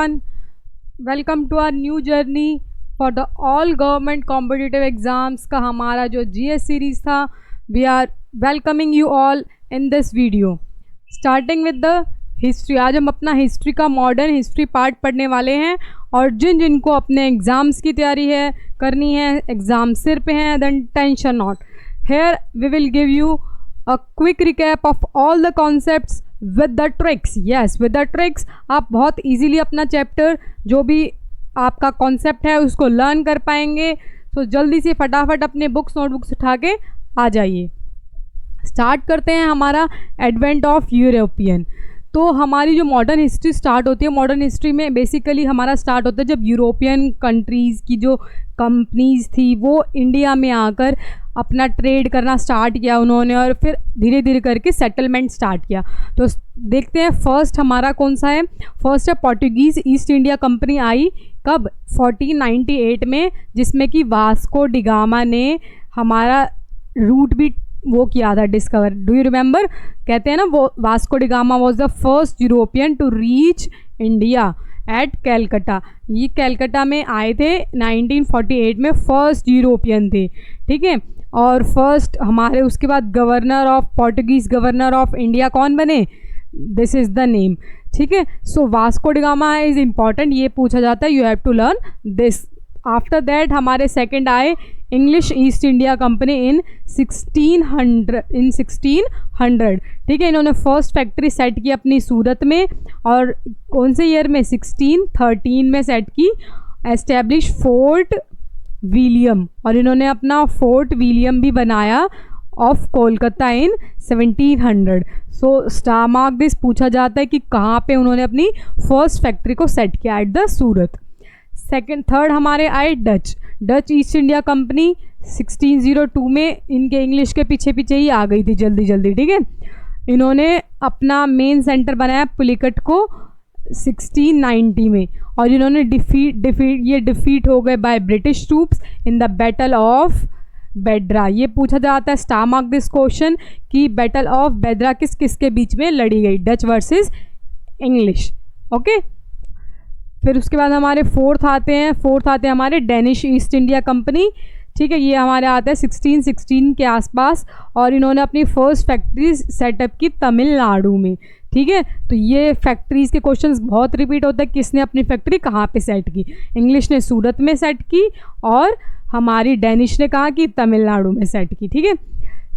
Welcome to our new journey for the all government competitive exams का हमारा जो GS series था। We are welcoming you all in this video starting with the history. आज हम अपना history का modern history part पढ़ने वाले हैं और जिनको अपने एग्ज़ाम्स की तैयारी है करनी है, एग्ज़ाम सिर पे हैं, then tension not. Here we will give you a quick recap of all the concepts with the tricks. Yes, with the tricks आप बहुत इजीली अपना चैप्टर जो भी आपका कॉन्सेप्ट है उसको लर्न कर पाएंगे। तो जल्दी से फटाफट अपने बुक्स नोटबुक्स उठा के आ जाइए। स्टार्ट करते हैं हमारा एडवेंट ऑफ यूरोपियन। तो हमारी जो मॉडर्न हिस्ट्री स्टार्ट होती है, मॉडर्न हिस्ट्री में बेसिकली हमारा स्टार्ट होता है जब यूरोपियन कंट्रीज़ की जो कंपनीज़ थी वो इंडिया में आकर अपना ट्रेड करना स्टार्ट किया उन्होंने, और फिर धीरे धीरे करके सेटलमेंट स्टार्ट किया। तो देखते हैं फर्स्ट हमारा कौन सा है। फर्स्ट है पोर्टुगीज़ ईस्ट इंडिया कंपनी आई कब? 1498 में, जिसमें कि वास्को डिगामा ने हमारा रूट भी वो किया था डिस्कवर। Do you remember? कहते हैं ना वो Vasco da Gama was the first European to reach India at Calcutta. ये कैलकटा में आए थे 1948 में, फर्स्ट यूरोपियन थे, ठीक है। और फर्स्ट हमारे उसके बाद governor of Portuguese governor of India कौन बने? दिस इज़ द नेम, ठीक है। So Vasco da Gama is important, ये पूछा जाता है, you have to learn this. After that हमारे सेकंड आए English East India Company in 1600, ठीक है। इन्होंने फर्स्ट फैक्ट्री सेट की अपनी सूरत में, और कौन से ईयर में? 1613 में सेट की। एस्टेब्लिश फोर्ट विलियम, और इन्होंने अपना फोर्ट विलियम भी बनाया of Kolkata in 1700। So star mark this, पूछा जाता है कि कहाँ पे उन्होंने अपनी फर्स्ट फैक्ट्री को सेट किया, एट द सूरत। थर्ड हमारे आए डच ईस्ट इंडिया कंपनी 1602 में। इनके इंग्लिश के पीछे पीछे ही आ गई थी जल्दी जल्दी, ठीक है। इन्होंने अपना मेन सेंटर बनाया पुलिकट को 1690 में, और इन्होंने डिफीट हो गए by British troops in the battle of Bedara. ये पूछा जाता है, स्टार मार्क दिस क्वेश्चन, कि बैटल ऑफ बेड्रा किस किस के बीच में लड़ी गई? Dutch versus English, okay. फिर उसके बाद हमारे फोर्थ आते हैं हमारे डेनिश ईस्ट इंडिया कंपनी, ठीक है। ये हमारे आते हैं 1616 के आसपास, और इन्होंने अपनी फर्स्ट फैक्ट्री सेटअप की तमिलनाडु में, ठीक है। तो ये फैक्ट्रीज़ के क्वेश्चंस बहुत रिपीट होते हैं, किसने अपनी फैक्ट्री कहाँ पे सेट की? इंग्लिश ने सूरत में सेट की, और हमारी डेनिश ने कहा कि तमिलनाडु में सेट की, ठीक है।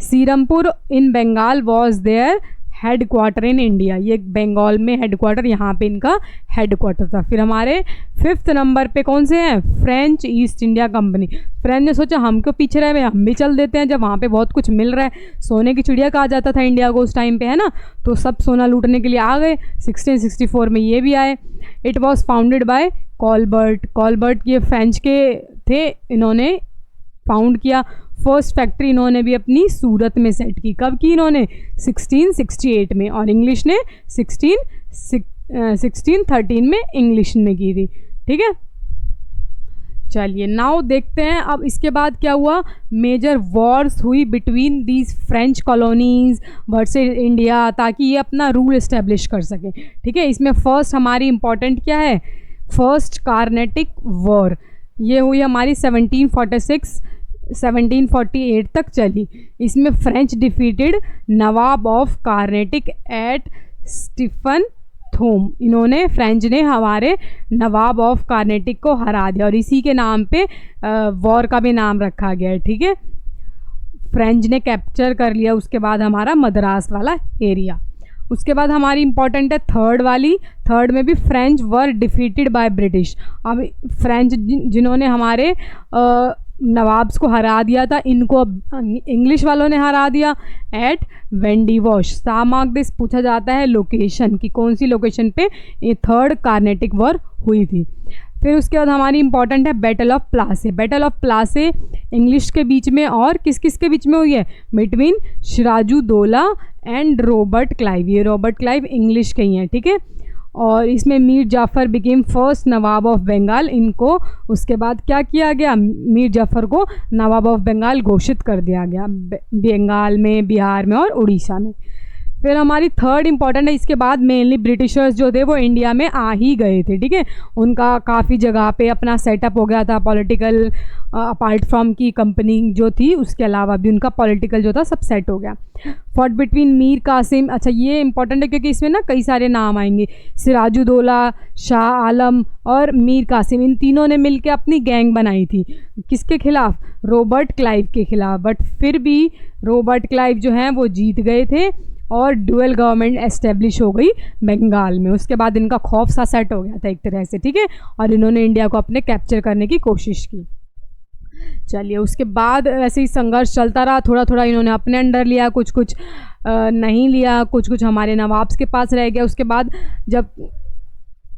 Serampore in Bengal was their headquarter in India. ये बंगाल में हेड क्वार्टर, यहाँ पे इनका हेड क्वार्टर था। फिर हमारे फिफ्थ नंबर पे कौन से हैं? French east India company. French ने सोचा हम क्यों पीछे रहे, हम भी चल देते हैं, जब वहाँ पे बहुत कुछ मिल रहा है। सोने की चिड़िया कहा जाता था इंडिया को उस टाइम पे, है ना। तो सब सोना लूटने के लिए आ गए। 1664 में ये भी आए। It was founded by Colbert ये फ्रेंच के थे, इन्होंने फाउंड किया। फर्स्ट फैक्ट्री इन्होंने भी अपनी सूरत में सेट की। कब की? इन्होंने 1668 में, और इंग्लिश ने 1613 में इंग्लिश में की थी, ठीक है। चलिए नाउ देखते हैं अब इसके बाद क्या हुआ। मेजर वॉर्स हुई between these French colonies versus India, ताकि ये अपना रूल इस्टेब्लिश कर सकें, ठीक है। इसमें फर्स्ट हमारी इंपॉर्टेंट क्या है? First Carnatic war. ये हुई हमारी 1748 तक चली। इसमें French defeated Nawab of Carnatic at St Thome. इन्होंने फ्रेंच ने हमारे नवाब ऑफ कार्नेटिक को हरा दिया, और इसी के नाम पे वॉर का भी नाम रखा गया है, ठीक है। फ्रेंच ने कैप्चर कर लिया उसके बाद हमारा मद्रास वाला एरिया। उसके बाद हमारी इंपॉर्टेंट है थर्ड में भी French were defeated by British. अब फ्रेंच जिन्होंने हमारे नवाब्स को हरा दिया था, इनको अब इंग्लिश वालों ने हरा दिया एट वेंडीवॉश। स्टार मार्क दिस, पूछा जाता है लोकेशन की, कौन सी लोकेशन पे ये थर्ड कार्नेटिक वॉर हुई थी। फिर उसके बाद हमारी इंपॉर्टेंट है battle of Plassey. Battle of Plassey English के बीच में और किस किस के बीच में हुई है? Between Sirajuddaula and Robert Clive. ये रॉबर्ट क्लाइव इंग्लिश के ही हैं, ठीक है। और इसमें Mir Jafar became first nawab of Bengal. इनको उसके बाद क्या किया गया? मीर जाफ़र को नवाब ऑफ बंगाल घोषित कर दिया गया, बंगाल में, बिहार में और उड़ीसा में। फिर हमारी थर्ड इम्पॉर्टेंट है, इसके बाद मेनली ब्रिटिशर्स जो थे वो इंडिया में आ ही गए थे, ठीक है। उनका काफ़ी जगह पे अपना सेटअप हो गया था पॉलिटिकल, अपार्ट फ्रॉम की कंपनी जो थी उसके अलावा भी उनका पॉलिटिकल जो था सब सेट हो गया। फॉट बिटवीन मीर कासिम, अच्छा ये इंपॉर्टेंट है क्योंकि इसमें ना कई सारे नाम आएंगे, सिराजुद्दौला, शाह आलम और मीर कासिम, इन तीनों ने मिलकर अपनी गैंग बनाई थी। किसके खिलाफ? रॉबर्ट क्लाइव के खिलाफ। बट फिर भी रॉबर्ट क्लाइव जो हैं वो जीत गए थे और ड्यूअल गवर्नमेंट एस्टेब्लिश हो गई बंगाल में। उसके बाद इनका खौफ सा सेट हो गया था एक तरह से, ठीक है, और इन्होंने इंडिया को अपने कैप्चर करने की कोशिश की। चलिए, उसके बाद ऐसे ही संघर्ष चलता रहा, थोड़ा थोड़ा इन्होंने अपने अंडर लिया, कुछ कुछ नहीं लिया, कुछ कुछ हमारे नवाब्स के पास रह गया। उसके बाद जब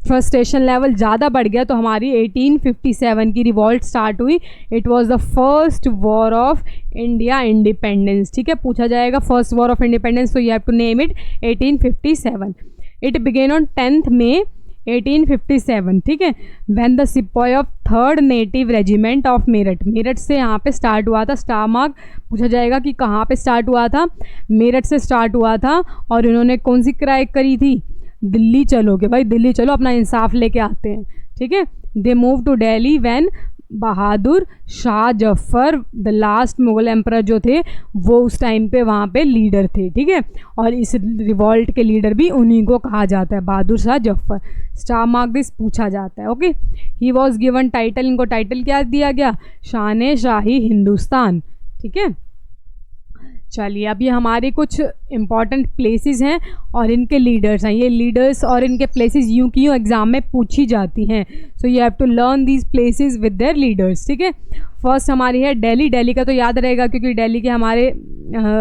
फ्रस्ट्रेशन लेवल ज़्यादा बढ़ गया तो हमारी 1857 की रिवॉल्ट स्टार्ट हुई। It was the first war of India independence, ठीक है, पूछा जाएगा फर्स्ट वॉर ऑफ इंडिपेंडेंस, तो you have to name it 1857। It began on 10th May 1857, ठीक है, when the sepoy of 3rd native regiment of Meerut, Meerut से यहाँ पे स्टार्ट हुआ था। स्टार मार्क पूछा जाएगा कि कहाँ पे स्टार्ट हुआ था, मेरठ से स्टार्ट हुआ था। और इन्होंने कौन सी क्राई करी थी? दिल्ली चलोगे भाई, दिल्ली चलो, अपना इंसाफ लेके आते हैं, ठीक है। They move to Delhi when Bahadur Shah Zafar, the last Mughal emperor जो थे वो उस टाइम पे वहाँ पे लीडर थे, ठीक है, और इस रिवॉल्ट के लीडर भी उन्हीं को कहा जाता है, Bahadur Shah Zafar. Star mark this पूछा जाता है, okay. He was given title, इनको टाइटल क्या दिया गया? शान शाही हिंदुस्तान, ठीक है। चलिए, अब ये हमारे कुछ इम्पॉर्टेंट प्लेसेस हैं और इनके लीडर्स हैं। ये लीडर्स और इनके प्लेसेस यूँ की यूँ एग्ज़ाम में पूछी जाती हैं, so you have to learn these places with their leaders, ठीक है। फर्स्ट हमारी है दिल्ली। दिल्ली का तो याद रहेगा क्योंकि दिल्ली के हमारे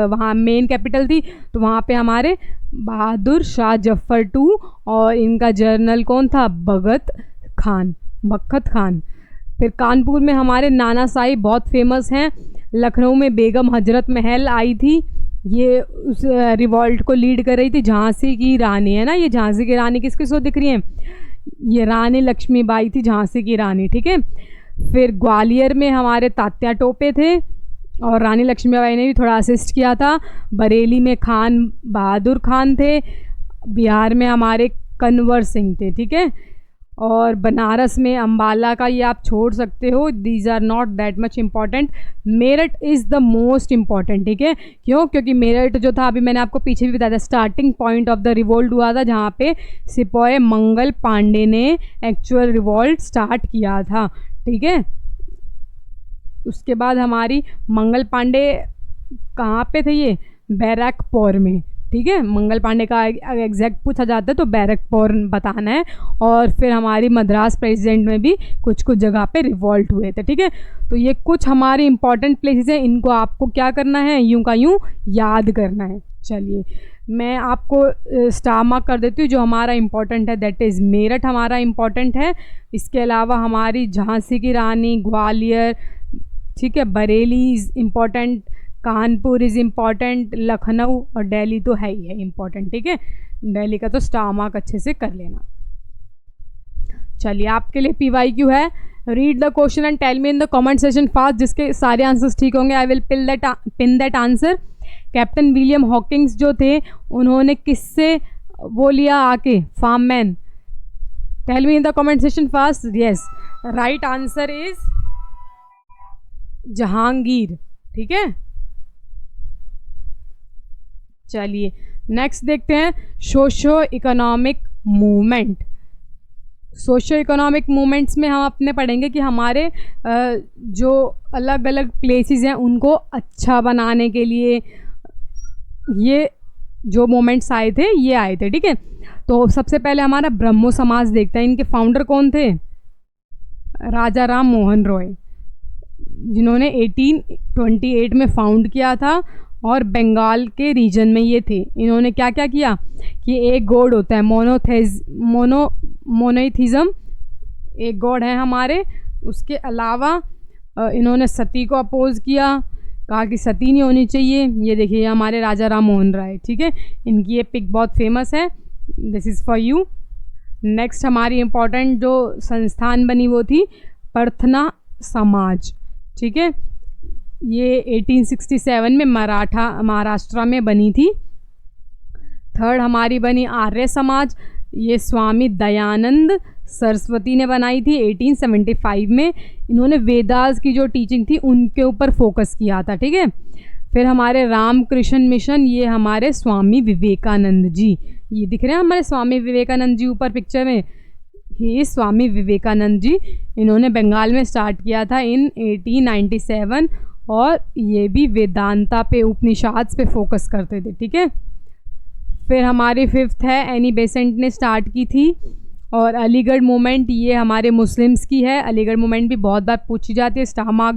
वहाँ मेन कैपिटल थी, तो वहाँ पे हमारे बहादुर शाह जफर टू और इनका जनरल कौन था? बख्त खान। फिर कानपुर में हमारे नाना साहिब बहुत फेमस हैं। लखनऊ में बेगम हजरत महल आई थी, ये उस रिवॉल्ट को लीड कर रही थी। झांसी की रानी है ना, ये झांसी की रानी किसके सो दिख रही है? ये रानी लक्ष्मीबाई थी, झांसी की रानी, ठीक है। फिर ग्वालियर में हमारे तात्या टोपे थे और रानी लक्ष्मीबाई ने भी थोड़ा असिस्ट किया था। बरेली में खान बहादुर खान थे। बिहार में हमारे कन्वर सिंह थे, ठीक है। और बनारस में अम्बाला का ये आप छोड़ सकते हो, these are not that much important. Meerut is the most important, ठीक है। क्यों? क्योंकि मेरठ जो था, अभी मैंने आपको पीछे भी बताया था, starting point of the revolt हुआ था, जहाँ पे सिपाही मंगल पांडे ने एक्चुअल रिवोल्ट स्टार्ट किया था, ठीक है। उसके बाद हमारी मंगल पांडे कहाँ पे थे? ये बैरकपुर में, ठीक है। मंगल पांडे का एग्जैक्ट पूछा जाता है तो बैरकपुर बताना है। और फिर हमारी मद्रास प्रेसिडेंट में भी कुछ कुछ जगह पे रिवॉल्ट हुए थे, ठीक है। तो ये कुछ हमारे इंपॉर्टेंट प्लेसेस हैं, इनको आपको क्या करना है? यूं का यूं याद करना है। चलिए, मैं आपको स्टार मार्क कर देती हूँ। जो हमारा इम्पॉर्टेंट है दैट इज़ मेरठ हमारा इम्पॉर्टेंट है। इसके अलावा हमारी झांसी की रानी, ग्वालियर, ठीक है, Bareilly is important, Kanpur is important, Lucknow और दिल्ली तो है ही है इम्पॉर्टेंट, ठीक है। दिल्ली का तो स्टार मार्क अच्छे से कर लेना। चलिए, आपके लिए PYQ है। Read the question and tell me in the comment session fast. जिसके सारे आंसर्स ठीक होंगे I will pin that answer. Captain William Hawkins जो थे उन्होंने किससे वो लिया आके? फार्म मैन। Tell me in the comment session fast. Yes, right answer is Jahangir, ठीक है। चलिए, नेक्स्ट देखते हैं socio economic movement. Socio economic movements में हम अपने पढ़ेंगे कि हमारे जो अलग अलग प्लेसेस हैं उनको अच्छा बनाने के लिए ये जो मूवमेंट्स आए थे, ये आए थे, ठीक है। तो सबसे पहले हमारा ब्रह्मो समाज देखते हैं। इनके फाउंडर कौन थे? राजा राम मोहन रॉय, जिन्होंने 1828 में फाउंड किया था और बंगाल के रीजन में ये थे। इन्होंने क्या क्या किया कि एक गॉड होता है मोनोथीज़म, एक गॉड है हमारे। उसके अलावा इन्होंने सती को अपोज किया, कहा कि सती नहीं होनी चाहिए। ये देखिए हमारे राजा राम मोहन राय, ठीक है, इनकी ये पिक बहुत फेमस है। This is for you. Next हमारी इम्पोर्टेंट जो संस्थान बनी वो थी प्रार्थना समाज, ठीक है। ये 1867 में महाराष्ट्र में बनी थी। थर्ड हमारी बनी आर्य समाज, ये स्वामी दयानंद सरस्वती ने बनाई थी 1875 में। इन्होंने वेदास की जो टीचिंग थी उनके ऊपर फोकस किया था, ठीक है। फिर हमारे रामकृष्ण मिशन, ये हमारे स्वामी विवेकानंद जी, ये दिख रहे हैं हमारे स्वामी विवेकानंद जी ऊपर पिक्चर में, ये स्वामी विवेकानंद जी, इन्होंने बंगाल में स्टार्ट किया था इन 1897 और ये भी वेदांता पे, उपनिषद पे फोकस करते थे, ठीक है। फिर हमारी फिफ्थ है एनी बेसेंट ने स्टार्ट की थी। और अलीगढ़ मूवमेंट, ये हमारे मुस्लिम्स की है। अलीगढ़ मूवमेंट भी बहुत बार पूछी जाती है, star mark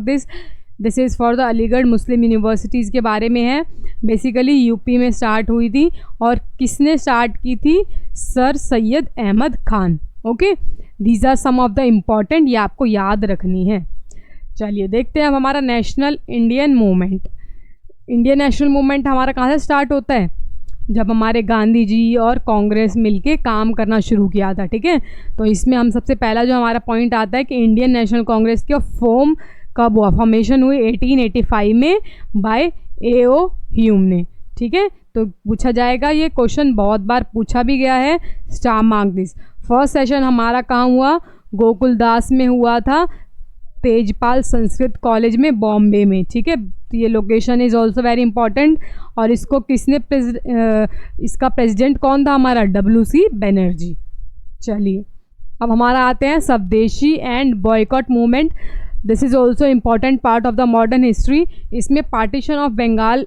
this is for the Aligarh Muslim universities के बारे में है। बेसिकली यूपी में स्टार्ट हुई थी और किसने स्टार्ट की थी? Sir Syed Ahmed Khan. Okay, these are some of the important, ये आपको याद रखनी है। चलिए देखते हैं अब हमारा national Indian movement. Indian national movement हमारा कहाँ से स्टार्ट होता है? जब हमारे गांधी जी और कांग्रेस मिलके काम करना शुरू किया था, ठीक है। तो इसमें हम सबसे पहला जो हमारा पॉइंट आता है कि इंडियन नेशनल कांग्रेस की फॉर्म कब हुआ? फॉर्मेशन हुई 1885 में बाय A.O. ह्यूम ने, ठीक है। तो पूछा जाएगा, ये क्वेश्चन बहुत बार पूछा भी गया है, star mark this. First session हमारा कहाँ हुआ? गोकुलदास में हुआ था, तेजपाल संस्कृत कॉलेज में, बॉम्बे में, ठीक है। तो ये location is also very important. और इसको किसने इसका प्रेसिडेंट कौन था? हमारा WC बनर्जी। चलिए अब हमारा आते हैं Swadeshi and boycott movement. This is also important part of the modern history. इसमें partition of Bengal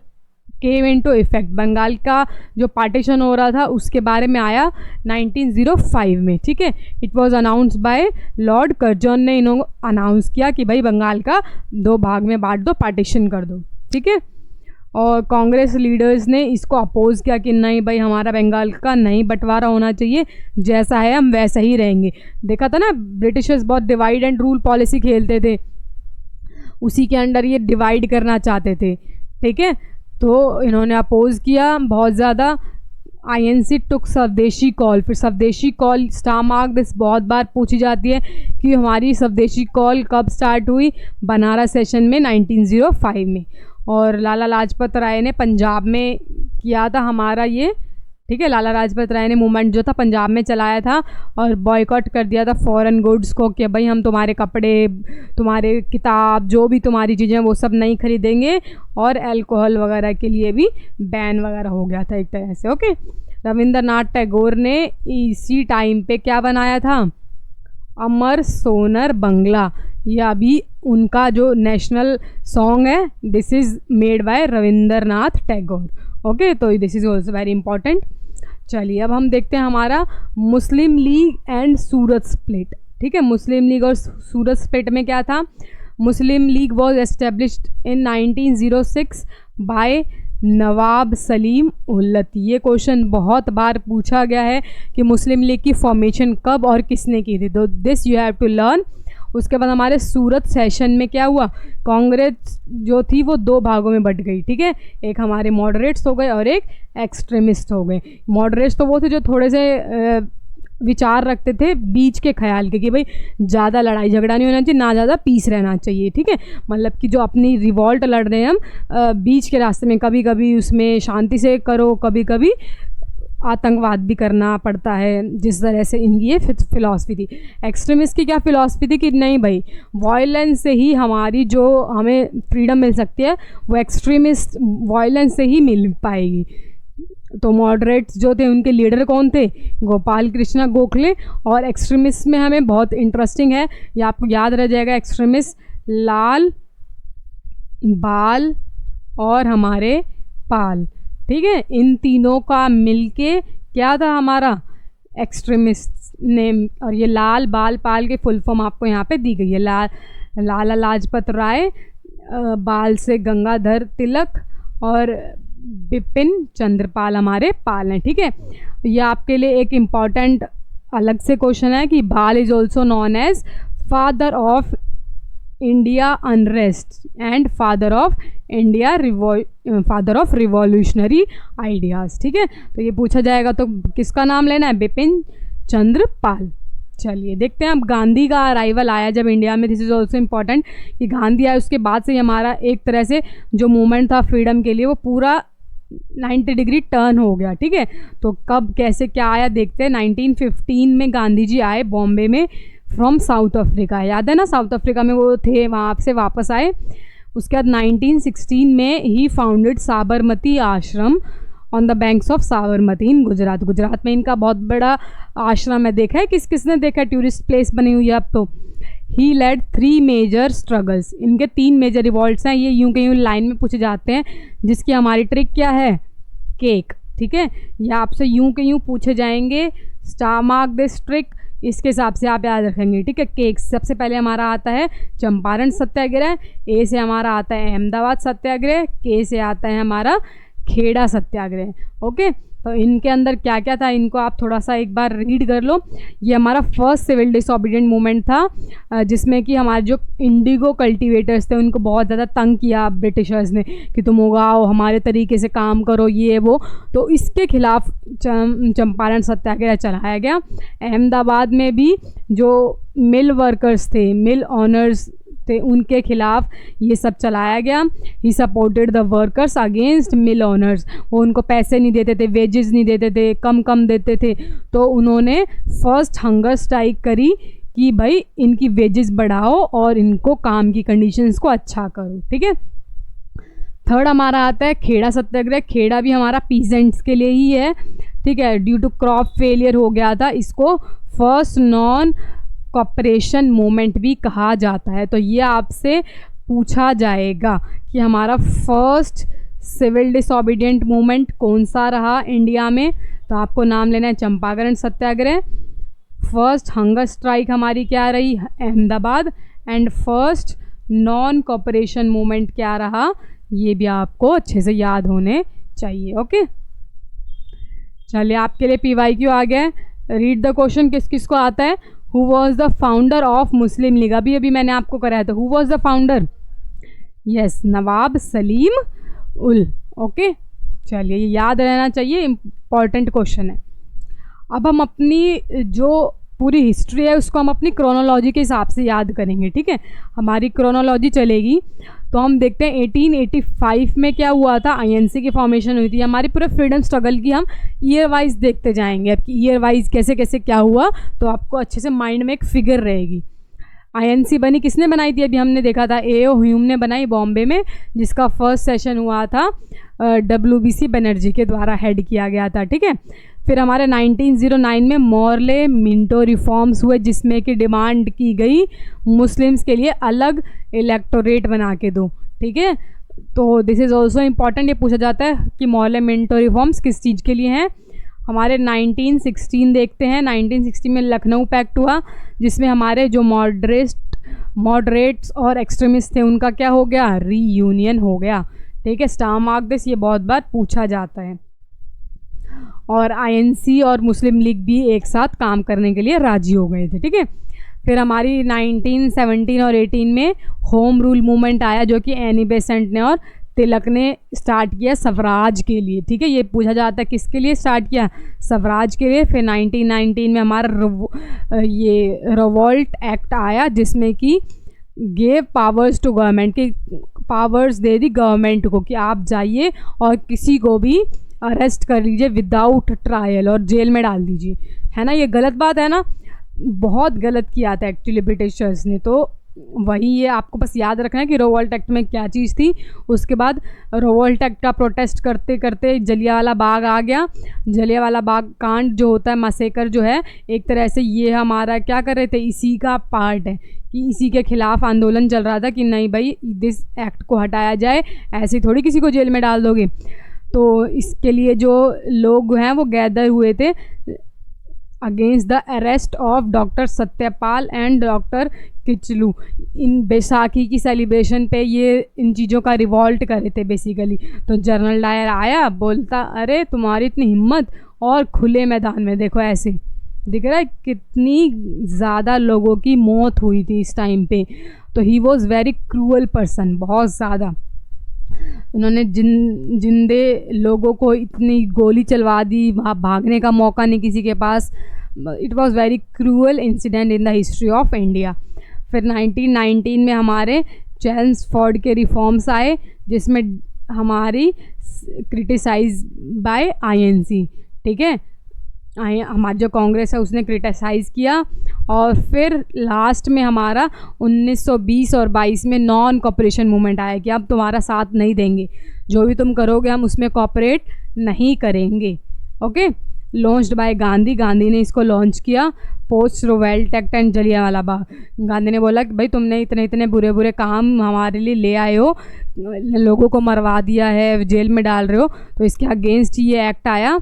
came into effect, Bengal का जो पार्टीशन हो रहा था उसके बारे में आया 1905 में, ठीक है। It was announced by Lord Curzon ने इन्होंने अनाउंस किया कि भाई बंगाल का 2 भाग में बांट दो, पार्टीशन कर दो, ठीक है। और कांग्रेस लीडर्स ने इसको अपोज किया कि नहीं भाई, हमारा बंगाल का नहीं बंटवारा होना चाहिए, जैसा है हम वैसा ही रहेंगे। देखा था ना, ब्रिटिशर्स बहुत डिवाइड एंड रूल पॉलिसी खेलते थे, उसी के अंडर ये डिवाइड करना चाहते थे, ठीक है। तो इन्होंने अपोज किया बहुत ज़्यादा। INC टुक स्वदेशी कॉल। फिर स्वदेशी कॉल, स्टार मार्क दिस, बहुत बार पूछी जाती है कि हमारी स्वदेशी कॉल कब स्टार्ट हुई? बनारस सेशन में 1905 में। और लाला लाजपत राय ने पंजाब में किया था हमारा ये, ठीक है। लाला लाजपत राय ने मूवमेंट जो था पंजाब में चलाया था और बॉयकॉट कर दिया था फॉरेन गुड्स को कि भाई हम तुम्हारे कपड़े, तुम्हारे किताब, जो भी तुम्हारी चीज़ें वो सब नहीं खरीदेंगे। और अल्कोहल वगैरह के लिए भी बैन वगैरह हो गया था एक तरह से, ओके। रविंद्रनाथ टैगोर ने इसी टाइम पे क्या बनाया था? अमर सोनर बंगला। ये अभी उनका जो नेशनल सॉन्ग है, this is made by Rabindranath Tagore, okay. तो this is also very important. चलिए अब हम देखते हैं हमारा मुस्लिम लीग एंड सूरत स्प्लिट, ठीक है। मुस्लिम लीग और सूरत स्प्लिट में क्या था? Muslim League was established in 1906 by Nawab Salimullah. ये क्वेश्चन बहुत बार पूछा गया है कि मुस्लिम लीग की फॉर्मेशन कब और किसने की थी, तो this you have to learn. उसके बाद हमारे सूरत सेशन में क्या हुआ? कांग्रेस जो थी वो 2 भागों में बट गई, ठीक है। एक हमारे मॉडरेट्स हो गए और एक एक्सट्रीमिस्ट हो गए। मॉडरेट्स तो वो थे जो थोड़े से विचार रखते थे बीच के ख्याल के कि भाई ज़्यादा लड़ाई झगड़ा नहीं होना चाहिए, ना ज़्यादा पीस रहना चाहिए, ठीक है। मतलब कि जो अपनी रिवॉल्ट लड़ रहे हैं हम बीच के रास्ते में, कभी कभी उसमें शांति से करो, कभी कभी आतंकवाद भी करना पड़ता है, जिस तरह से इनकी ये फिलॉसफी थी। एक्सट्रीमिस्ट की क्या फिलॉसफी थी कि नहीं भाई, वायलेंस से ही हमारी जो हमें फ्रीडम मिल सकती है वो एक्सट्रीमिस्ट वायलेंस से ही मिल पाएगी। तो मॉडरेट्स जो थे उनके लीडर कौन थे? गोपाल कृष्ण गोखले। और एक्सट्रीमिस्ट में हमें बहुत इंटरेस्टिंग है, ये आपको याद रह जाएगा, एक्सट्रीमिस्ट लाल, बाल और हमारे पाल, ठीक है। इन तीनों का मिलके क्या था हमारा एक्सट्रीमिस्ट नेम। और ये लाल, बाल, पाल के फुल फॉर्म आपको यहाँ पे दी गई है। लाला लाजपत राय, बाल से गंगाधर तिलक और बिपिन चंद्रपाल हमारे पाल हैं, ठीक है। ये आपके लिए एक इम्पॉर्टेंट अलग से क्वेश्चन है कि Bal is also known as father of India unrest and father of India father of revolutionary ideas, ठीक है। तो ये पूछा जाएगा तो किसका नाम लेना है? बिपिन चंद्र पाल। चलिए देखते हैं अब गांधी का अराइवल आया जब इंडिया में। दिस इज़ ऑल्सो इम्पॉर्टेंट कि गांधी आए उसके बाद से ही हमारा एक तरह से जो मूवमेंट था फ्रीडम के लिए वो पूरा 90 डिग्री टर्न हो गया, ठीक है। तो कब कैसे क्या आया देखते हैं। 1915 में गांधी जी आए बॉम्बे में फ्रॉम साउथ अफ्रीका, याद है ना, साउथ अफ्रीका में वो थे, वहाँ से वापस आए। उसके बाद 1916 में ही founded Sabarmati Ashram on the banks of Sabarmati in Gujarat. Gujarat में इनका बहुत बड़ा आश्रम है, देखा है, किस किसने देखा, टूरिस्ट प्लेस बनी हुई है अब तो। ही लेड 3 मेजर स्ट्रगल्स, इनके 3 मेजर रिवॉल्ट्स हैं, ये यूं के यूं लाइन में पूछे जाते हैं, जिसकी हमारी ट्रिक क्या है, केक, ठीक है। ये आपसे यूं के यूं पूछे जाएंगे, स्टार मार्क दिस ट्रिक, इसके हिसाब से आप याद रखेंगे, ठीक है। केक सबसे पहले हमारा आता है चंपारण सत्याग्रह, ए से हमारा आता है अहमदाबाद सत्याग्रह, के से आता है हमारा खेड़ा सत्याग्रह, ओके। तो इनके अंदर क्या क्या था, इनको आप थोड़ा सा एक बार रीड कर लो। ये हमारा फर्स्ट सिविल डिसोबीडिएंट मूवमेंट था, जिसमें कि हमारे जो इंडिगो कल्टीवेटर्स थे उनको बहुत ज़्यादा तंग किया ब्रिटिशर्स ने कि तुम उगाओ, हमारे तरीके से काम करो, ये वो। तो इसके खिलाफ चंपारण सत्याग्रह चलाया गया। अहमदाबाद में भी जो मिल वर्कर्स थे, मिल ऑनर्स थे, उनके खिलाफ ये सब चलाया गया। He supported the workers against mill honours, वो उनको पैसे नहीं देते थे, वेजेस नहीं देते थे, कम कम देते थे, तो उन्होंने फर्स्ट हंगर स्ट्राइक करी कि भाई इनकी वेजेस बढ़ाओ और इनको काम की कंडीशंस को अच्छा करो, ठीक है। थर्ड हमारा आता है खेड़ा सत्याग्रह। खेड़ा भी हमारा पीजेंट्स के लिए ही है, ठीक है, ड्यू टू क्रॉप फेलियर हो गया था। इसको फर्स्ट नॉन कॉपरेशन मूवमेंट भी कहा जाता है। तो ये आपसे पूछा जाएगा कि हमारा फर्स्ट सिविल डिसोबीडिएंट मूवमेंट कौन सा रहा इंडिया में, तो आपको नाम लेना है चंपारण सत्याग्रह। फर्स्ट हंगर स्ट्राइक हमारी क्या रही, Ahmedabad. And first non cooperation movement क्या रहा, ये भी आपको अच्छे से याद होने चाहिए, ओके। चलिए आपके लिए PYQ आ गया है। रीड द क्वेश्चन, किस किस को आता है। Who was the founder of Muslim league, अभी मैंने आपको कराया था, who was the founder, yes, Nawab Salim ul, okay. चलिए ये याद रहना चाहिए, इम्पॉर्टेंट क्वेश्चन है। अब हम अपनी जो पूरी हिस्ट्री है उसको हम अपनी क्रोनोलॉजी के हिसाब से याद करेंगे, ठीक है। हमारी क्रोनोलॉजी चलेगी तो हम देखते हैं 1885 में क्या हुआ था, INC की फॉर्मेशन हुई थी। हमारी पूरे फ्रीडम स्ट्रगल की हम ईयर वाइज देखते जाएंगे, अब ईयर वाइज कैसे कैसे क्या हुआ, तो आपको अच्छे से माइंड में एक फिगर रहेगी। INC बनी, किसने बनाई थी, अभी हमने देखा था A.O. ह्यूम ने बनाई बॉम्बे में, जिसका फर्स्ट सेशन हुआ था WBC बनर्जी के द्वारा हेड किया गया था, ठीक है। फिर हमारे 1909 में मॉर्ले मिंटो रिफॉर्म्स हुए, जिसमें कि डिमांड की गई मुस्लिम्स के लिए अलग इलेक्टोरेट बना के दो, ठीक है। तो दिस इज़ ऑल्सो इम्पॉर्टेंट, ये पूछा जाता है कि मॉर्ले मिंटो रिफॉर्म्स किस चीज़ के लिए हैं। हमारे 1916 देखते हैं, 1960 में लखनऊ पैक्ट हुआ, जिसमें हमारे जो मॉडरेट्स और एक्सट्रीमिस्ट थे उनका क्या हो गया, रीयूनियन हो गया, ठीक है। स्टार मार्क दिस, ये बहुत बार पूछा जाता है। और INC और मुस्लिम लीग भी एक साथ काम करने के लिए राजी हो गए थे, ठीक है। फिर हमारी 1917 और 18 में होम रूल मूवमेंट आया, जो कि एनी बेसेंट ने और तिलक ने स्टार्ट किया स्वराज के लिए, ठीक है। ये पूछा जाता है किसके लिए स्टार्ट किया, स्वराज के लिए। फिर 1919 में हमारा ये रिवोल्ट एक्ट आया, जिसमें कि गेव पावर्स टू गवर्नमेंट, की पावर्स दे दी गवर्नमेंट को कि आप जाइए और किसी को भी अरेस्ट कर लीजिए विदाउट ट्रायल और जेल में डाल दीजिए, है ना। ये गलत बात है ना, बहुत गलत किया था एक्चुअली ब्रिटिशर्स ने। तो वही ये आपको बस याद रखना है कि रिवोल्ट एक्ट में क्या चीज़ थी। उसके बाद रिवोल्ट एक्ट का प्रोटेस्ट करते करते जलियांवाला बाग आ गया। जलियांवाला बाग कांड जो होता है, मैसेकर जो है, एक तरह से ये हमारा क्या कर रहे थे, इसी का पार्ट है कि इसी के खिलाफ आंदोलन चल रहा था कि नहीं भाई दिस एक्ट को हटाया जाए, ऐसे थोड़ी किसी को जेल में डाल दोगे। तो इसके लिए जो लोग हैं वो गैदर हुए थे against the arrest of doctor Satyapal and doctor Kitchlew. In Baisakhi की सेलिब्रेशन पे ये इन चीज़ों का रिवॉल्ट करे थे बेसिकली। तो जनरल डायर आया, बोलता अरे तुम्हारी इतनी हिम्मत, और खुले मैदान में देखो ऐसे दिख रहा है कितनी ज़्यादा लोगों की मौत हुई थी इस टाइम पे। तो he was very cruel person, बहुत ज़्यादा। उन्होंने जिंदे लोगों को इतनी गोली चलवा दी, वहाँ भागने का मौका नहीं किसी के पास। It was very cruel incident in the history of India. फिर 1919 में हमारे चेम्सफोर्ड के रिफॉर्म्स आए, जिसमें हमारी क्रिटिसाइज बाय आईएनसी, ठीक है, हमारी जो कांग्रेस है उसने क्रिटिसाइज़ किया। और फिर लास्ट में हमारा 1920 और 22 में नॉन कॉपरेशन मूवमेंट आया कि अब तुम्हारा साथ नहीं देंगे, जो भी तुम करोगे हम उसमें कॉपरेट नहीं करेंगे। Okay, launched by Gandhi, Gandhi ने इसको लॉन्च किया। Post Rowlatt act and Jallianwala Bagh, Gandhi ने बोला कि भाई तुमने इतने इतने बुरे बुरे काम हमारे लिए ले आए हो, लोगों को मरवा दिया है, जेल में डाल रहे हो, तो इसके अगेंस्ट ये एक्ट आया,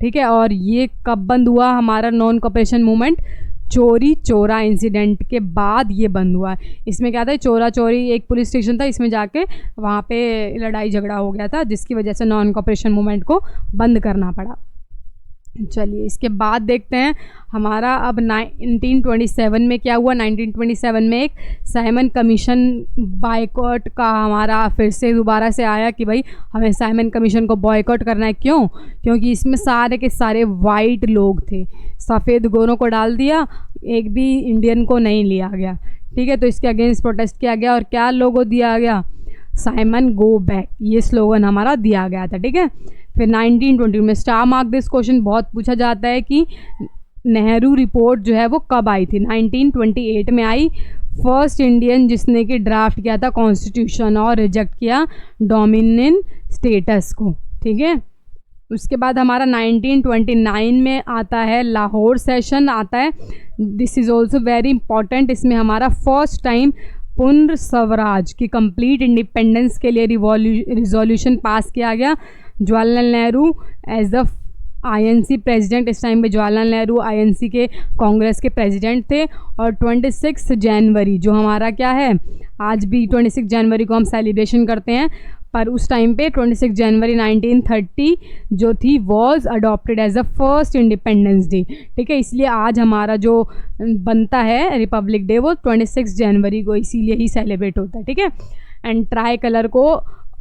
ठीक है। और ये कब बंद हुआ हमारा नॉन कॉपरेशन मूवमेंट? चोरी चोरा इंसिडेंट के बाद ये बंद हुआ। इसमें क्या था, चोरा चोरी एक पुलिस स्टेशन था, इसमें जाके वहाँ पे लड़ाई झगड़ा हो गया था, जिसकी वजह से नॉन कॉपरेशन मूवमेंट को बंद करना पड़ा। चलिए इसके बाद देखते हैं हमारा अब 1927 में क्या हुआ। 1927 में एक साइमन कमीशन बायकॉट का हमारा फिर से दोबारा से आया कि भाई हमें साइमन कमीशन को बॉयकॉट करना है। क्यों? क्योंकि इसमें सारे के सारे वाइट लोग थे, सफ़ेद गोरों को डाल दिया, एक भी इंडियन को नहीं लिया गया, ठीक है। तो इसके अगेंस्ट प्रोटेस्ट किया गया और क्या लोगो दिया गया? साइमन गो बैक, ये स्लोगन हमारा दिया गया था, ठीक है। फिर 1920 में स्टार मार्क दिस क्वेश्चन बहुत पूछा जाता है कि नेहरू रिपोर्ट जो है वो कब आई थी? 1928 में आई। फर्स्ट इंडियन जिसने कि ड्राफ्ट किया था कॉन्स्टिट्यूशन और रिजेक्ट किया डोमिनियन स्टेटस को, ठीक है। उसके बाद हमारा 1929 में आता है लाहौर सेशन आता है। This is also very important. इसमें हमारा फर्स्ट टाइम पूर्ण स्वराज की कंप्लीट इंडिपेंडेंस के लिए रिजोल्यूशन पास किया गया। Jawaharlal Nehru as the INC president, इस टाइम पे जवाहरलाल नेहरू आईएनसी के कांग्रेस के प्रेसिडेंट थे। और 26 जनवरी जो हमारा क्या है, आज भी 26 जनवरी को हम सेलिब्रेशन करते हैं, पर उस टाइम पे 26 जनवरी 1930 जो थी was adopted as the first independence day, ठीक है। इसलिए आज हमारा जो बनता है रिपब्लिक डे वो 26 जनवरी को इसीलिए ही सेलिब्रेट होता है, ठीक है। एंड ट्राई कलर को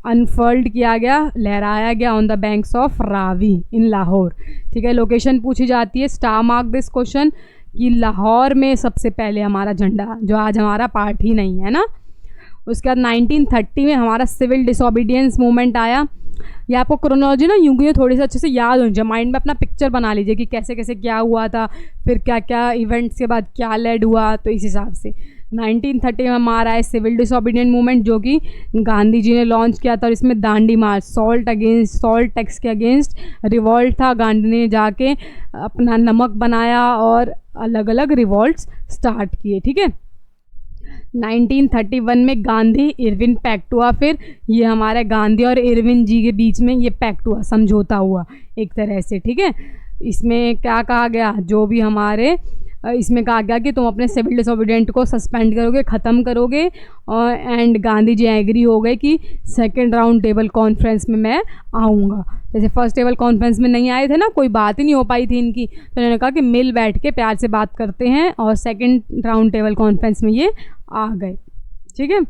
अनफर्ल्ड किया गया, लहराया गया on the banks of Ravi in Lahore, ठीक है। लोकेशन पूछी जाती है, स्टार मार्क दिस क्वेश्चन, कि लाहौर में सबसे पहले हमारा झंडा, जो आज हमारा पार्ट ही नहीं है ना। उसके बाद 1930 में हमारा सिविल डिसोबीडियंस मूवमेंट आया। ये आपको क्रोनोलॉजी ना यूँ ही थोड़ी सी अच्छे से याद होनी चाहिए, माइंड में अपना पिक्चर बना लीजिए कि कैसे कैसे क्या हुआ था, फिर क्या क्या इवेंट्स के बाद क्या लेड हुआ, तो इस हिसाब से 1930 में हमारा है सिविल डिसोबीडियंट मूवमेंट जो कि गांधी जी ने लॉन्च किया था। और इसमें दांडी मार्च, सॉल्ट टैक्स के अगेंस्ट रिवॉल्ट था, गांधी ने जाके अपना नमक बनाया और अलग अलग रिवॉल्ट्स स्टार्ट किए, ठीक है। 1931 में गांधी इरविन पैक्ट हुआ। फिर ये हमारे गांधी और इरविन जी के बीच में ये पैक्ट हुआ, समझौता हुआ एक तरह से, ठीक है। इसमें क्या कहा गया, जो भी हमारे इसमें कहा गया कि तुम अपने सिविल डिसोबीडियंट को सस्पेंड करोगे, ख़त्म करोगे, और एंड गांधी जी एग्री हो गए कि सेकंड राउंड टेबल कॉन्फ्रेंस में मैं आऊँगा। जैसे फर्स्ट टेबल कॉन्फ्रेंस में नहीं आए थे ना, कोई बात ही नहीं हो पाई थी इनकी, तो उन्होंने कहा कि मिल बैठ के प्यार से बात करते हैं, और सेकंड राउंड टेबल कॉन्फ्रेंस में ये आ गए, ठीक है।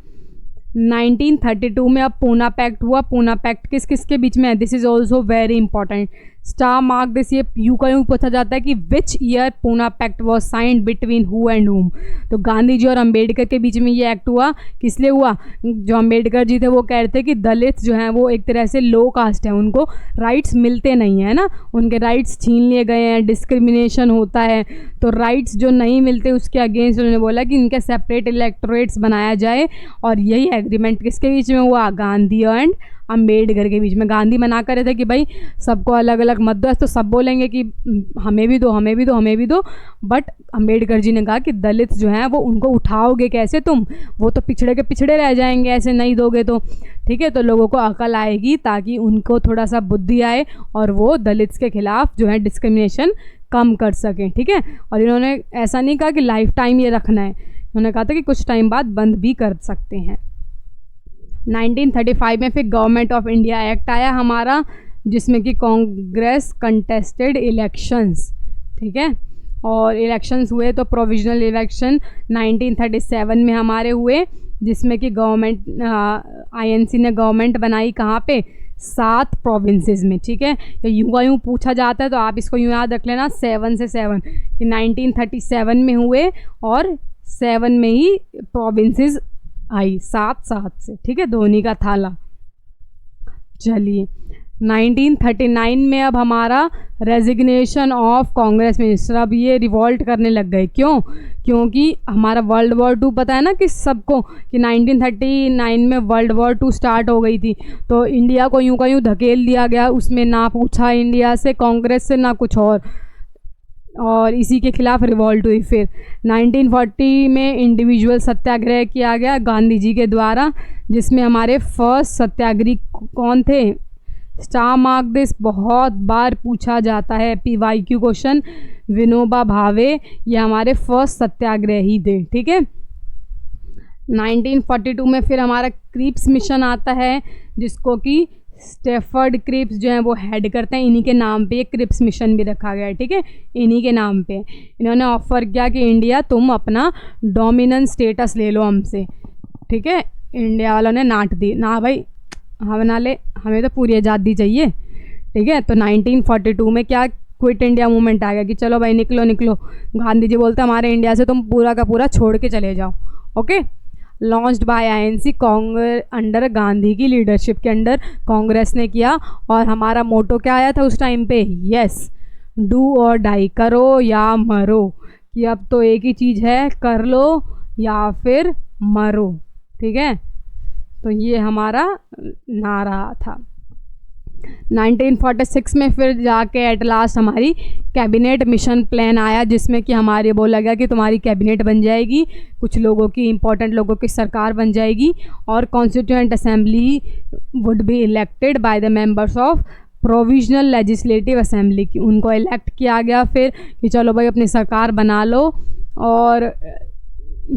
1932 में अब पूना पैक्ट हुआ। पूना पैक्ट किस किस के बीच में है? This is also very important, star mark this. ये यूँ का यूँ पूछा जाता है कि which year Poona pact was signed between who and whom. तो गांधी जी और अंबेडकर के बीच में ये एक्ट हुआ, किस लिए हुआ? जो अंबेडकर जी थे वो कह रहे थे कि दलित जो हैं वो एक तरह से लो कास्ट है, उनको राइट्स मिलते नहीं है ना, उनके राइट्स छीन लिए गए हैं, डिस्क्रिमिनेशन होता है, तो राइट्स जो नहीं मिलते उसके अगेंस्ट उन्होंने बोला कि इनके सेपरेट इलेक्टोरेट्स बनाया जाए। और यही एग्रीमेंट किसके बीच में हुआ? गांधी एंड अंबेडकर के बीच में। गांधी मना कर रहे थे कि भाई सबको अलग अलग मत दो, तो सब बोलेंगे कि हमें भी दो, हमें भी दो, हमें भी दो, बट अंबेडकर जी ने कहा कि दलित जो हैं वो उनको उठाओगे कैसे तुम, वो तो पिछड़े के पिछड़े रह जाएंगे ऐसे नहीं दोगे तो, ठीक है। तो लोगों को अकल आएगी ताकि उनको थोड़ा सा बुद्धि आए और वो दलित्स के खिलाफ जो है डिस्क्रिमिनेशन कम कर सकें, ठीक है। और इन्होंने ऐसा नहीं कहा कि लाइफ टाइम ये रखना है, उन्होंने कहा था कि कुछ टाइम बाद बंद भी कर सकते हैं। 1935 में फिर गवर्नमेंट ऑफ इंडिया एक्ट आया हमारा, जिसमें कि कांग्रेस कंटेस्टेड इलेक्शंस, ठीक है। और इलेक्शंस हुए तो प्रोविजनल इलेक्शन 1937 में हमारे हुए, जिसमें कि गवर्नमेंट आईएनसी ने गवर्नमेंट बनाई कहाँ पे? 7 प्रोविंसेस में, ठीक है। तो यूँ पूछा जाता है तो आप इसको यूँ याद रख लेना 7 से 7 कि 1937 में हुए और 7 में ही प्रोविंसेस आई, 7 से, ठीक है, धोनी का थाला। चलिए 1939 में अब हमारा रेजिग्नेशन ऑफ कांग्रेस मिनिस्टर, अब ये रिवॉल्ट करने लग गए। क्यों? क्योंकि हमारा वर्ल्ड वॉर 2 पता है ना कि सबको कि 1939 में वर्ल्ड वॉर 2 स्टार्ट हो गई थी, तो इंडिया को यूं का यूं धकेल दिया गया, उसमें ना पूछा इंडिया से, कांग्रेस से, ना कुछ और इसी के खिलाफ रिवॉल्ट हुई। फिर 1940 में इंडिविजुअल सत्याग्रह किया गया गांधी जी के द्वारा, जिसमें हमारे फर्स्ट सत्याग्रही कौन थे? स्टार मार्क दिस, बहुत बार पूछा जाता है PYQ क्वेश्चन। विनोबा भावे, ये हमारे फर्स्ट सत्याग्रही थे। ठीक है, 1942 में फिर हमारा क्रिप्स मिशन आता है, जिसको कि स्टेफर्ड क्रिप्स जो है वो हेड करते हैं। इन्हीं के नाम पे ये क्रिप्स मिशन भी रखा गया है। ठीक है, इन्हीं के नाम पे इन्होंने ऑफर किया कि इंडिया तुम अपना डोमिनेंट स्टेटस ले लो हमसे। ठीक है, इंडिया वालों ने नाट दी, ना भाई हम ना ले, हमें तो पूरी आज़ादी चाहिए। ठीक है, तो 1942 में क्या क्विट इंडिया मूवमेंट आ गया कि चलो भाई निकलो निकलो। गांधी जी बोलते हमारे इंडिया से तुम पूरा का पूरा छोड़ के चले जाओ। Okay, launched bye INC Congress under Gandhi की लीडरशिप के अंडर कांग्रेस ने किया। और हमारा मोटो क्या आया था उस टाइम पे? यस, डू और डाई, करो या मरो, कि अब तो एक ही चीज़ है, कर लो या फिर मरो। ठीक है, तो ये हमारा नारा था। 1946 में फिर जाके एट लास्ट हमारी कैबिनेट मिशन प्लान आया, जिसमें कि हमारे बोला गया कि तुम्हारी कैबिनेट बन जाएगी, कुछ लोगों की, इंपॉर्टेंट लोगों की सरकार बन जाएगी, और constituent assembly would be elected by the members of provisional legislative assembly, की उनको इलेक्ट किया गया फिर कि चलो भाई अपनी सरकार बना लो। और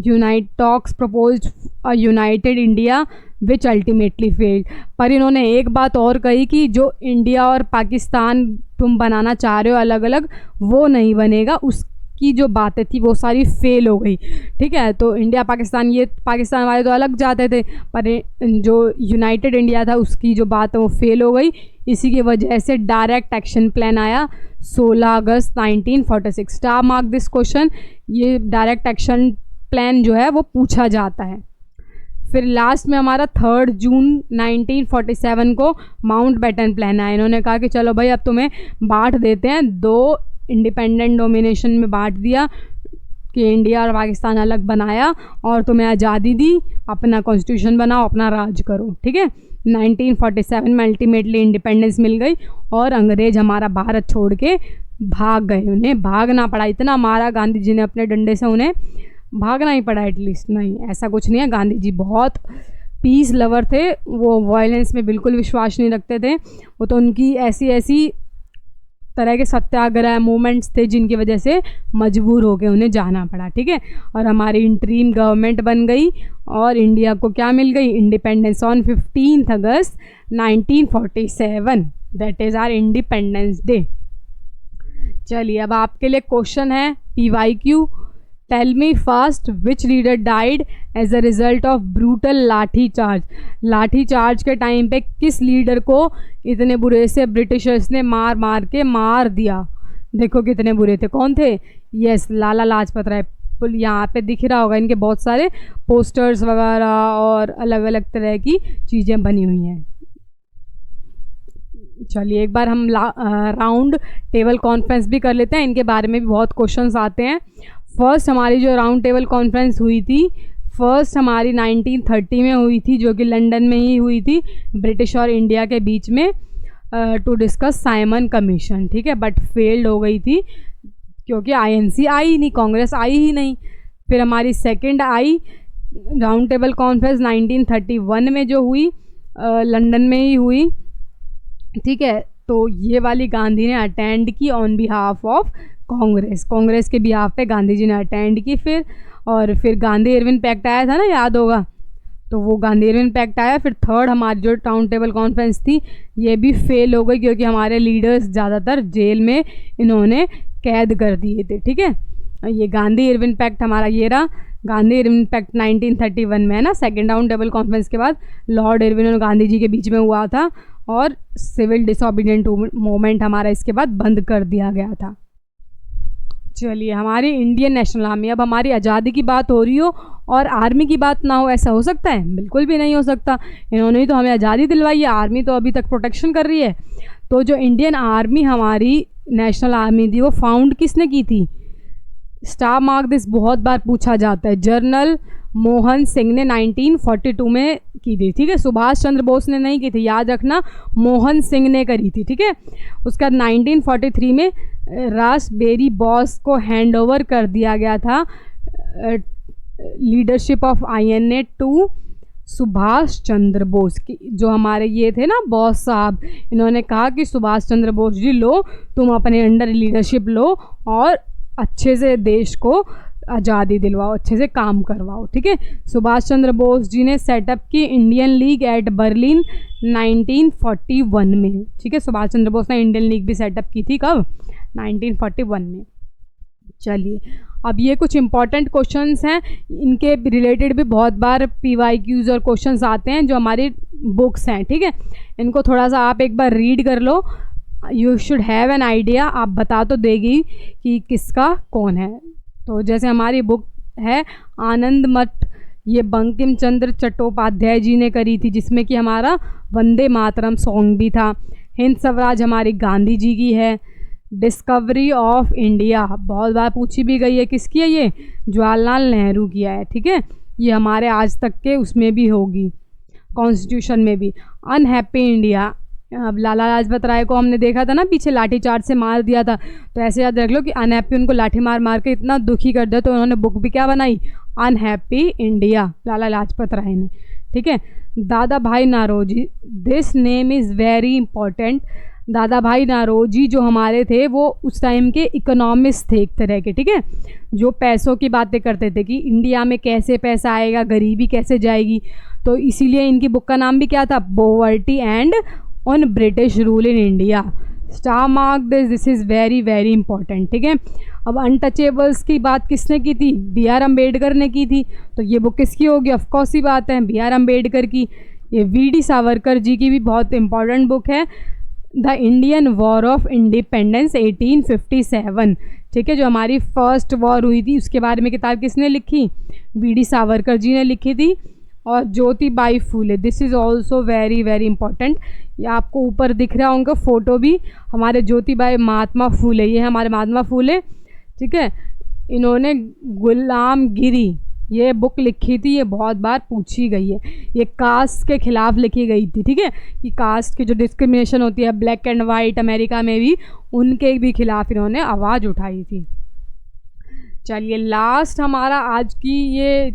unite talks proposed a United India which ultimately failed. पर इन्होंने एक बात और कही कि जो इंडिया और पाकिस्तान तुम बनाना चाह रहे हो अलग अलग, वो नहीं बनेगा, उसकी जो बातें थी वो सारी फेल हो गई। ठीक है, तो इंडिया पाकिस्तान, ये पाकिस्तान वाले तो अलग जाते थे, पर जो यूनाइटेड इंडिया था उसकी जो बात है वो फेल हो गई। इसी की वजह से डायरेक्ट एक्शन प्लान आया 16 अगस्त 1946। स्टार मार्क दिस क्वेश्चन, ये डायरेक्ट एक्शन प्लान जो है वो पूछा जाता है। फिर लास्ट में हमारा 3 जून 1947 को माउंट बैटन प्लान आया। इन्होंने कहा कि चलो भाई अब तुम्हें बांट देते हैं, 2 इंडिपेंडेंट डोमिनेशन में बांट दिया कि इंडिया और पाकिस्तान अलग बनाया, और तुम्हें आज़ादी दी, अपना कॉन्स्टिट्यूशन बनाओ, अपना राज करो। ठीक है, 1947 में अल्टीमेटली इंडिपेंडेंस मिल गई और अंग्रेज़ हमारा भारत छोड़ के भाग गए। उन्हें भागना पड़ा, इतना मारा गांधी जी ने अपने डंडे से, उन्हें भागना ही पड़ा एटलीस्ट। नहीं, ऐसा कुछ नहीं है, गांधी जी बहुत पीस लवर थे, वो वायलेंस में बिल्कुल विश्वास नहीं रखते थे। वो तो उनकी ऐसी तरह के सत्याग्रह मूवमेंट्स थे जिनकी वजह से मजबूर हो के उन्हें जाना पड़ा। ठीक है, और हमारी इंटरीम गवर्नमेंट बन गई और इंडिया को क्या मिल गई? Independence on 15 August 1947, that is our independence day. चलिए अब आपके लिए क्वेश्चन है PYQ। Tell me first which leader died as a result of brutal lathi charge. Lathi charge के टाइम पे किस लीडर को इतने बुरे से ब्रिटिशर्स ने मार के मार दिया? देखो कितने बुरे थे, कौन थे? यस, लाला लाजपत राय। यहाँ पे दिख रहा होगा, इनके बहुत सारे पोस्टर्स वगैरह और अलग अलग तरह की चीज़ें बनी हुई हैं। चलिए एक बार हम राउंड टेबल कॉन्फ्रेंस भी कर लेते हैं, इनके बारे में भी बहुत क्वेश्चंस आते हैं। फर्स्ट हमारी जो राउंड टेबल कॉन्फ्रेंस हुई थी, फर्स्ट हमारी 1930 में हुई थी, जो कि लंदन में ही हुई थी, ब्रिटिश और इंडिया के बीच में, टू डिस्कस साइमन कमीशन। ठीक है, बट फेल्ड हो गई थी क्योंकि INC आई ही नहीं, कांग्रेस आई ही नहीं। फिर हमारी second I round table conference 1931 में जो हुई, लंदन में ही हुई। ठीक है, तो ये वाली गांधी ने अटेंड की ऑन बिहाफ ऑफ कांग्रेस के बिहाफ पे गांधी जी ने अटेंड की। फिर गांधी इरविन पैक्ट आया था ना, याद होगा, तो वो गांधी इरविन पैक्ट आया। फिर थर्ड हमारी जो राउंड टेबल कॉन्फ्रेंस थी, ये भी फेल हो गई क्योंकि हमारे लीडर्स ज़्यादातर जेल में इन्होंने कैद कर दिए थे। ठीक है, ये गांधी इरविन पैक्ट हमारा ये रहा, गांधी इरविन पैक्ट 1931 में है ना, सेकेंड राउंड टेबल कॉन्फ्रेंस के बाद लॉर्ड इरविन और गांधी जी के बीच में हुआ था, और सिविल डिसोबीडियंट मूवमेंट हमारा इसके बाद बंद कर दिया गया था। चलिए, हमारी इंडियन नेशनल आर्मी, अब हमारी आज़ादी की बात हो रही हो और आर्मी की बात ना हो, ऐसा हो सकता है? बिल्कुल भी नहीं हो सकता। इन्होंने ही तो हमें आज़ादी दिलवाई है, आर्मी तो अभी तक प्रोटेक्शन कर रही है। तो जो इंडियन आर्मी हमारी नेशनल आर्मी थी वो फाउंड किसने की थी? स्टार मार्क दिस बहुत बार पूछा जाता है। जनरल मोहन सिंह ने 1942 में की थी, ठीक है। सुभाष चंद्र बोस ने नहीं की थी, याद रखना, मोहन सिंह ने करी थी, ठीक है। उसका 1943 में रास्पबेरी बॉस को हैंड ओवर कर दिया गया था leadership of INA to Subhash Chandra Bose की। जो हमारे ये थे ना बॉस साहब, इन्होंने कहा कि सुभाष चंद्र बोस जी लो, तुम अपने अंडर लीडरशिप लो और अच्छे से देश को आज़ादी दिलवाओ, अच्छे से काम करवाओ, ठीक है। सुभाष चंद्र बोस जी ने सेटअप की इंडियन लीग एट बर्लिन 1941 में, ठीक है। सुभाष चंद्र बोस ने इंडियन लीग भी सेटअप की थी, कब? 1941 में। चलिए, अब ये कुछ इंपॉर्टेंट क्वेश्चंस हैं, इनके रिलेटेड भी बहुत बार PYQs और क्वेश्चंस आते हैं जो हमारी बुक्स हैं, ठीक है। इनको थोड़ा सा आप एक बार रीड कर लो, you should have an idea. आप बता तो देगी कि किसका कौन है। तो जैसे हमारी बुक है आनंद मठ, ये बंकिम चंद्र चट्टोपाध्याय जी ने करी थी, जिसमें कि हमारा वंदे मातरम सॉन्ग भी था। हिंद स्वराज हमारी गांधी जी की है। डिस्कवरी ऑफ इंडिया बहुत बार पूछी भी गई है, किसकी है ये? जवाहरलाल नेहरू की है, ठीक है। ये हमारे आज तक के उसमें भी होगी, कॉन्स्टिट्यूशन में भी। अनहैप्पी इंडिया, अब लाला लाजपत राय को हमने देखा था ना पीछे लाठी चार्ज से मार दिया था, तो ऐसे याद रख लो कि अनहैप्पी उनको लाठी मार मार के इतना दुखी कर दिया, तो उन्होंने बुक भी क्या बनाई? अनहैप्पी इंडिया, लाला लाजपत राय ने, ठीक है। Dadabhai Naoroji, this name is very important. Dadabhai Naoroji जो हमारे थे वो उस टाइम के इकोनॉमिस्ट थे एक तरह के, ठीक है, जो पैसों की बातें करते थे कि इंडिया में कैसे पैसा आएगा, गरीबी कैसे जाएगी। तो इसीलिए इनकी बुक का नाम भी क्या था? Poverty and on British rule in India. Star mark this is very very important, ठीक है। अब अनटचेबल्स की बात किसने की थी? BR अम्बेडकर ने की थी। तो ये बुक किसकी होगी? ऑफकोर्स ही बात है BR अम्बेडकर की। ये VD सावरकर जी की भी बहुत इंपॉर्टेंट बुक है, the Indian war of independence 1857, ठीक है। जो हमारी फर्स्ट वॉर हुई थी उसके बारे में किताब किसने लिखी? VD सावरकर जी ने लिखी थी। और Jyotibai Phule, this is also very very important. ये आपको ऊपर दिख रहा होगा फ़ोटो भी, हमारे ज्योतिबाई महात्मा फूले, ये हमारे महात्मा फूले, ठीक है। इन्होंने गुलामगिरी ये बुक लिखी थी, ये बहुत बार पूछी गई है। ये कास्ट के ख़िलाफ़ लिखी गई थी, ठीक है, कि कास्ट की जो डिस्क्रिमिनेशन होती है ब्लैक एंड वाइट अमेरिका में भी, उनके भी खिलाफ इन्होंने आवाज़ उठाई थी। चलिए, लास्ट हमारा आज की ये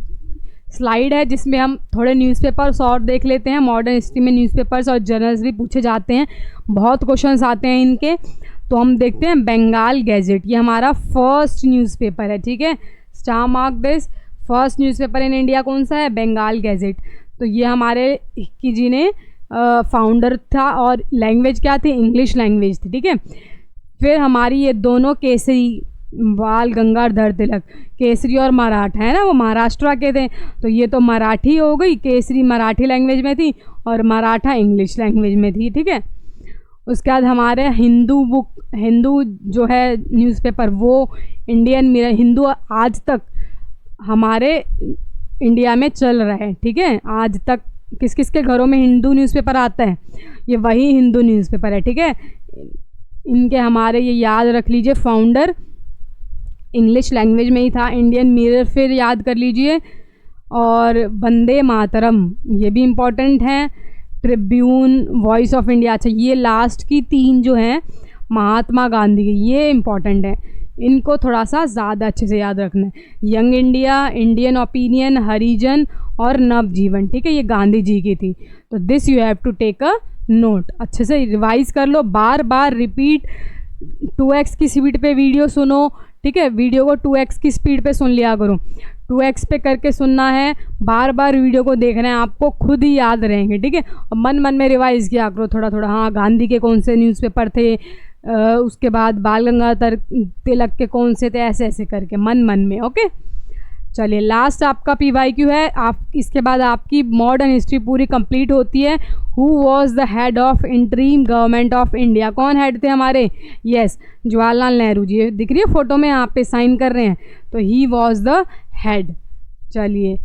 स्लाइड है जिसमें हम थोड़े न्यूज़पेपर्स और देख लेते हैं। मॉडर्न हिस्ट्री में न्यूज़पेपर्स और जर्नल्स भी पूछे जाते हैं, बहुत क्वेश्चंस आते हैं इनके। तो हम देखते हैं बंगाल गैजेट, ये हमारा फर्स्ट न्यूज़पेपर है, ठीक है। Star mark this, first newspaper in India कौन सा है? बंगाल गैजेट। तो ये हमारे हिक्की जी ने फाउंडर था, और लैंग्वेज क्या थी? इंग्लिश लैंग्वेज थी, ठीक है। फिर हमारी ये दोनों केसरी, बाल गंगाधर तिलक, केसरी और मराठा है ना, वो महाराष्ट्र के थे, तो ये तो मराठी हो गई, केसरी मराठी लैंग्वेज में थी और मराठा इंग्लिश लैंग्वेज में थी, ठीक है। उसके बाद हमारे हिंदू बुक, हिंदू जो है न्यूज़पेपर, वो इंडियन मिरर, हिंदू आज तक हमारे इंडिया में चल रहा है, ठीक है। आज तक किस किस के घरों में हिंदू न्यूज़पेपर आता है? ये वही हिंदू न्यूज़पेपर है, ठीक है। इनके हमारे ये याद रख लीजिए, फाउंडर इंग्लिश लैंग्वेज में ही था। इंडियन मिरर फिर याद कर लीजिए, और वंदे मातरम ये भी इम्पॉर्टेंट हैं। ट्रिब्यून, वॉइस ऑफ इंडिया, अच्छा ये लास्ट की 3 जो हैं महात्मा गांधी की, ये इम्पॉर्टेंट है, इनको थोड़ा सा ज़्यादा अच्छे से याद रखना है। यंग इंडिया, इंडियन ओपिनियन, हरिजन और नवजीवन, ठीक है, ये गांधी जी की थी। तो this you have to take a note, अच्छे से रिवाइज कर लो, बार बार रिपीट। 2x की स्पीड पे वीडियो सुनो, ठीक है, वीडियो को 2x की स्पीड पे सुन लिया करो, 2x पे करके सुनना है, बार बार वीडियो को देखना है, आपको खुद ही याद रहेंगे, ठीक है। और मन मन में रिवाइज किया करो थोड़ा थोड़ा, हाँ गांधी के कौन से न्यूज़पेपर थे, उसके बाद बाल गंगाधर तिलक के कौन से थे, ऐसे ऐसे करके मन मन में, ओके। चलिए लास्ट आपका PYQ है, आप इसके बाद आपकी मॉडर्न हिस्ट्री पूरी कंप्लीट होती है। Who was the head of interim government of India? कौन हेड थे हमारे? यस, जवाहरलाल नेहरू जी। दिख रही है फोटो में, यहाँ पे साइन कर रहे हैं, तो ही वॉज द हेड। चलिए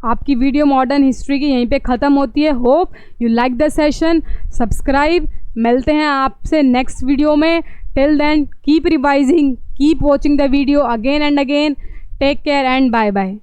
आपकी वीडियो मॉडर्न हिस्ट्री की यहीं पे ख़त्म होती है। Hope you like the session. Subscribe. मिलते हैं आपसे नेक्स्ट वीडियो में। Till then keep revising, keep watching the video again and again. Take care and bye bye.